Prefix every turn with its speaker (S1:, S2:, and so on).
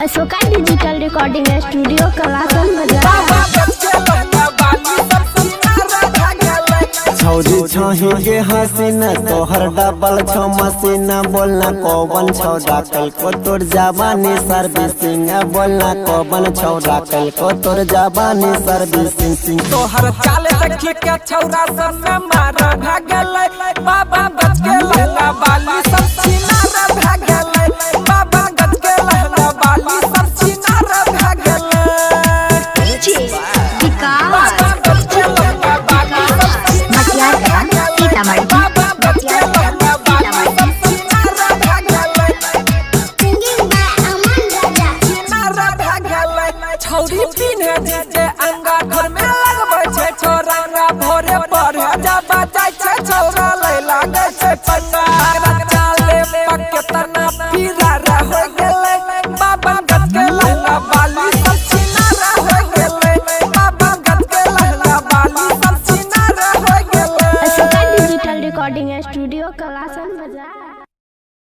S1: Ashoka digital recording studio Kalasan
S2: छौरी छही के हसीना तोहर डबल छौ मसीना बोलना कौन छौरा कल को तोर जवानी सर्विसिंग बोलना कौन छौरा कल को तोर जवानी सर्विसिंग
S3: तोहर चाले देखी के छौरा सब में मार भागल बाबा बच के लहला बाली सब छिनार भागल बाबा गज के लहला बाली सब छिनार भागल
S1: विकास
S3: छौरी पिन्हे जे अंगा घर में लगबै छै छोरा भोरे पढ़े जाबा जाय छै छौरा ले लागे छै पन्ना चाले पक्के तना पीरा रे हो गेलै बाबा गज के लहला बाली सब छिनारा हो गेलै बाबा गज के लहला बाली सब छिनारा हो गेलै
S1: Ashoka digital recording studio Kalasan बाजार।